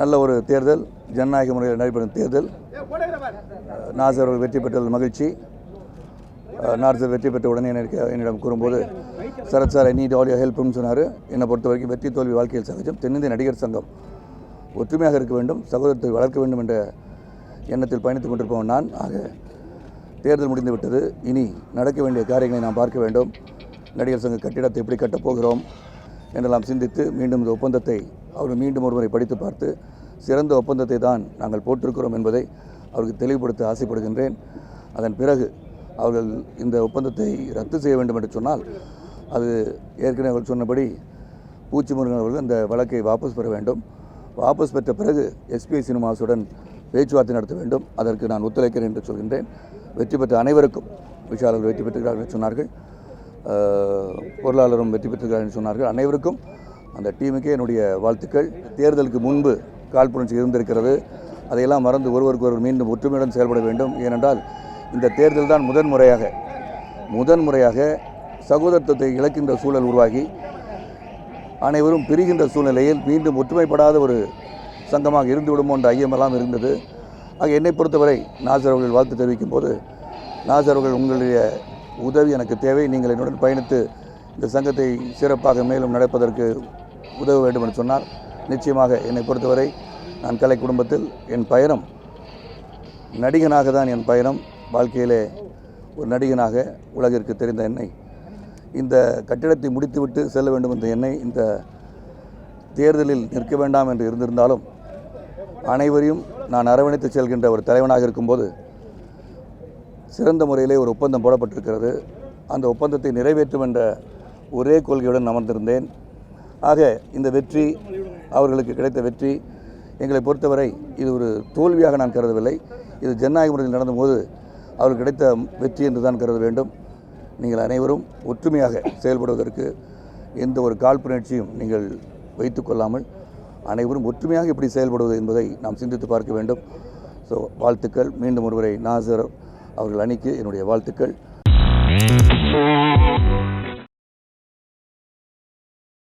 நல்ல ஒரு தேர்தல், ஜனநாயக முறையில் நடைபெறும் தேர்தல். நாசர் அவர்கள் வெற்றி பெற்றது மகிழ்ச்சி. நாசர் வெற்றி பெற்ற உடனே என்னிடம் கூறும்போது, Sarath sir I need all your ஹெல்ப்னு சொன்னார். என்னை பொறுத்த வரைக்கும் வெற்றி தோல்வி வாழ்க்கையில் சகஜம். தென்னிந்திய நடிகர் சங்கம் ஒற்றுமையாக இருக்க வேண்டும், சகோதரத்தை வளர்க்க வேண்டும் என்ற எண்ணத்தில் பயணித்துக் கொண்டிருப்பவன் நான். ஆக தேர்தல் முடிந்து விட்டது. இனி நடக்க வேண்டிய காரியங்களை நாம் பார்க்க வேண்டும். நடிகர் சங்க கட்டிடத்தை எப்படி கட்டப்போகிறோம் என்றெல்லாம் சிந்தித்து மீண்டும் இந்த ஒப்பந்தத்தை அவர் மீண்டும் ஒருமுறை படித்து பார்த்து சிறந்த ஒப்பந்தத்தை தான் நாங்கள் போட்டிருக்கிறோம் என்பதை அவருக்கு தெளிவுபடுத்த ஆசைப்படுகின்றேன். அதன் பிறகு அவர்கள் இந்த ஒப்பந்தத்தை ரத்து செய்ய வேண்டும் என்று சொன்னால் அது ஏற்கனவே அவர்கள் சொன்னபடி பூச்சி முருகன் அவர்கள் அந்த வழக்கை வாபஸ் பெற வேண்டும். வாபஸ் பெற்ற பிறகு எஸ்பிஐ சினிமாஸுடன் பேச்சுவார்த்தை நடத்த வேண்டும். அதற்கு நான் ஒத்துழைக்கிறேன் என்று சொல்கின்றேன். வெற்றி பெற்ற அனைவருக்கும், விஷாலர்கள் வெற்றி பெற்றிருக்கிறார்கள் என்று சொன்னார்கள், பொருளாளரும் வெற்றி பெற்றிருக்கிறார்கள் என்று சொன்னார்கள். அனைவருக்கும் அந்த டீமுக்கே என்னுடைய வாழ்த்துக்கள். தேர்தலுக்கு முன்பு காழ்ப்புணர்ச்சி இருந்திருக்கிறது. அதையெல்லாம் மறந்து ஒருவருக்கு ஒருவர் மீண்டும் ஒற்றுமையுடன் செயல்பட வேண்டும். ஏனென்றால் இந்த தேர்தல் தான் முதன்முறையாக சகோதரத்துவத்தை இழக்கின்ற சூழல் உருவாகி அனைவரும் பிரிகின்ற சூழ்நிலையில் மீண்டும் ஒற்றுமைப்படாத ஒரு சங்கமாக இருந்துவிடுமோ என்ற ஐயமெல்லாம் இருந்தது. ஆக என்னை பொறுத்தவரை நாசர் அவர்கள் வாழ்த்து தெரிவிக்கும் போது, நாசர் அவர்கள் உங்களுடைய உதவி எனக்கு தேவை, நீங்கள் என்னுடன் பயணித்து இந்த சங்கத்தை சிறப்பாக மேலும் நடப்பதற்கு உதவ வேண்டும் என்று சொன்னார். நிச்சயமாக என்னை பொறுத்தவரை நான் கலை குடும்பத்தில் என் பயணம் நடிகனாக தான் என் பயணம். வாழ்க்கையிலே ஒரு நடிகனாக உலகிற்கு தெரிந்த என்னை இந்த கட்டிடத்தை முடித்துவிட்டு செல்ல வேண்டும் என்ற என்னை இந்த தேர்தலில் நிற்க வேண்டாம் என்று இருந்திருந்தாலும் அனைவரையும் நான் அரவணைத்து செல்கின்ற ஒரு தலைவனாக இருக்கும்போது சிறந்த முறையிலே ஒரு ஒப்பந்தம் போடப்பட்டிருக்கிறது. அந்த ஒப்பந்தத்தை நிறைவேற்றும் என்ற ஒரே கொள்கையுடன் அமர்ந்திருந்தேன். ஆக இந்த வெற்றி, அவர்களுக்கு கிடைத்த வெற்றி, எங்களை பொறுத்தவரை இது ஒரு தோல்வியாக நான் கருதவில்லை. இது ஜனநாயக முறையில் நடந்தபோது அவர்களுக்கு கிடைத்த வெற்றி என்று தான் கருத வேண்டும். நீங்கள் அனைவரும் ஒற்றுமையாக செயல்படுவதற்கு எந்த ஒரு காழ்ப்புணர்ச்சியும் நீங்கள் வைத்துக்கொள்ளாமல் அனைவரும் ஒற்றுமையாக எப்படி செயல்படுவது என்பதை நாம் சிந்தித்து பார்க்க வேண்டும். ஸோ வாழ்த்துக்கள். மீண்டும் ஒருவரை நாசர் அவர்கள் அணிக்கு என்னுடைய வாழ்த்துக்கள்.